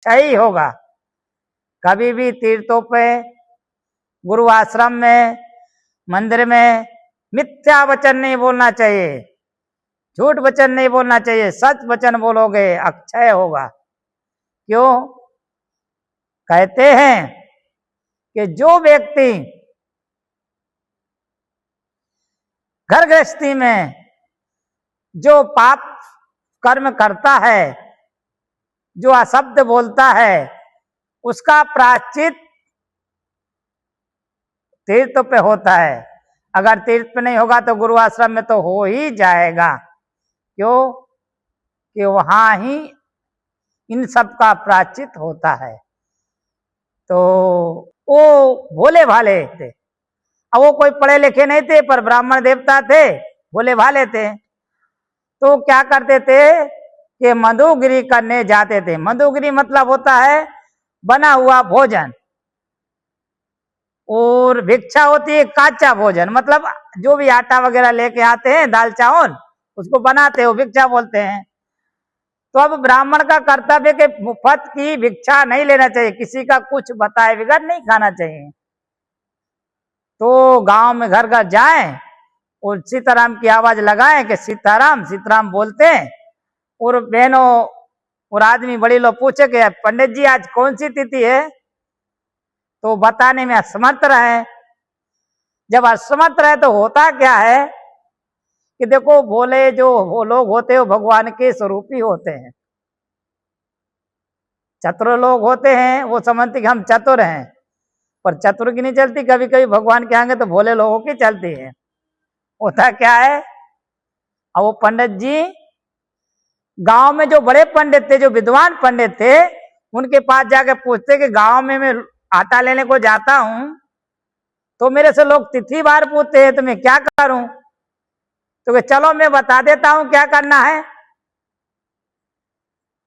अच्छा ही होगा। कभी भी तीर्थों पे, गुरु आश्रम में, मंदिर में मिथ्या वचन नहीं बोलना चाहिए, झूठ वचन नहीं बोलना चाहिए। सच वचन बोलोगे अक्षय होगा। क्यों? कहते हैं कि जो व्यक्ति घर गृहस्थी में जो पाप कर्म करता है, जो अशब्द बोलता है, उसका प्रायश्चित तीर्थ पे होता है। अगर तीर्थ पे नहीं होगा तो गुरु आश्रम में तो हो ही जाएगा। क्यों? कि वहां ही इन सब का प्रायश्चित होता है। तो वो भोले भाले थे। अब वो कोई पढ़े लिखे नहीं थे, पर ब्राह्मण देवता थे, भोले भाले थे। तो क्या करते थे कि मधुगिरी करने जाते थे। मधुगिरी मतलब होता है बना हुआ भोजन, और भिक्षा होती है काचा भोजन, मतलब जो भी आटा वगैरह लेके आते हैं, दाल चावल, उसको बनाते हो भिक्षा बोलते हैं। तो अब ब्राह्मण का कर्तव्य कि मुफ्त की भिक्षा नहीं लेना चाहिए, किसी का कुछ बताए बगैर नहीं खाना चाहिए। तो गांव में घर घर जाएं और सीताराम की आवाज लगाएं कि सीताराम सीताराम बोलते हैं। और बहनों और आदमी बड़ी लोग पूछे कि पंडित जी आज कौन सी तिथि है, तो बताने में असमर्थ रहे। जब असमर्थ रहे तो होता क्या है कि देखो भोले जो वो लोग होते हैं वो भगवान के स्वरूप ही होते हैं। चतुर लोग होते हैं वो समझते कि हम चतुर हैं, पर चतुर की नहीं चलती, कभी कभी भगवान के आगे तो भोले लोगों की चलती है। होता क्या है, अब वो पंडित जी गांव में जो बड़े पंडित थे, जो विद्वान पंडित थे, उनके पास जाके पूछते कि गांव में मैं आटा लेने को जाता हूं तो मेरे से लोग तिथि बार पूछते हैं, तो मैं क्या करूं? तो चलो मैं बता देता हूं क्या करना है।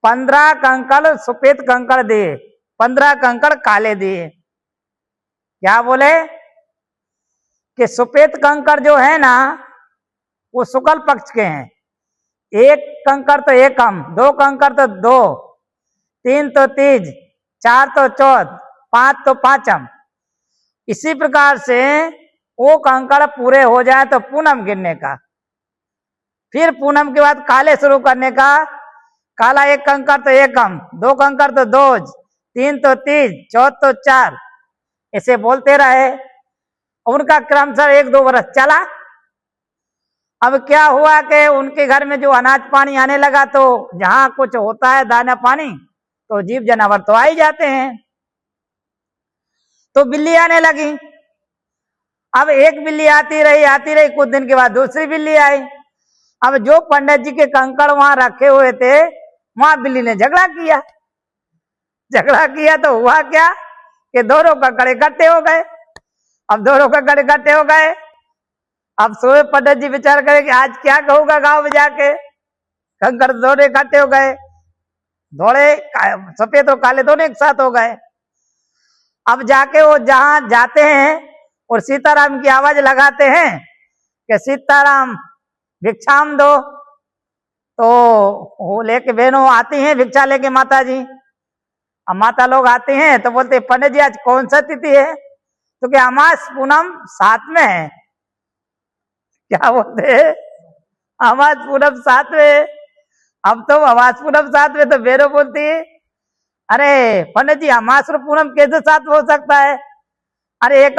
15 कंकड़ सफेद कंकड़ दिए, 15 कंकड़ काले दिए। क्या बोले कि सफेद कंकड़ जो है ना वो शुक्ल पक्ष के हैं, 1 कंकड़ तो एकम, 2 कंकड़ तो 2, 3 तो तीज, 4 तो चौथ, 5 तो पांचम। इसी प्रकार से वो कंकड़ पूरे हो जाए तो पूनम गिनने का, फिर पूनम के बाद काले शुरू करने का। काला 1 कंकड़ तो एकम, 2 कंकड़ तो दोज, 3 तो तीज, चौथ तो 4, ऐसे बोलते रहे। उनका क्रमशः 1-2 वर्ष चला। अब क्या हुआ कि उनके घर में जो अनाज पानी आने लगा, तो जहां कुछ होता है दाना पानी तो जीव जानवर तो आ ही जाते हैं। तो बिल्ली आने लगी। अब एक बिल्ली आती रही, कुछ दिन के बाद दूसरी बिल्ली आई। अब जो पंडित जी के कंकड़ वहां रखे हुए थे, वहां बिल्ली ने झगड़ा किया तो हुआ क्या कि दोनों कंकड़ इकट्ठे हो गए। अब दोनों कंकड़ इकट्ठे हो गए। अब सोए पंडित जी विचार करे कि आज क्या कहूंगा गांव में जाके, कंकड़ दोनों इकट्ठे हो गए, धोले सफेद और काले दोनों एक साथ हो गए। अब जाके वो जहां जाते हैं और सीताराम की आवाज लगाते हैं कि सीताराम भिक्षाम दो, तो वो लेके बहनों आती हैं भिक्षा लेके माता जी। अब माता लोग आते हैं तो बोलते पंडित जी आज कौन सा तिथि है? तो क्या अमास पूनम साथ में है। क्या बोलते हैं? अमास पूनम साथ में। अब तो अमास पूनम साथ में, तो बहनों बोलती है अरे पंडित जी अमास और पूनम कैसे साथ हो सकता है? अरे एक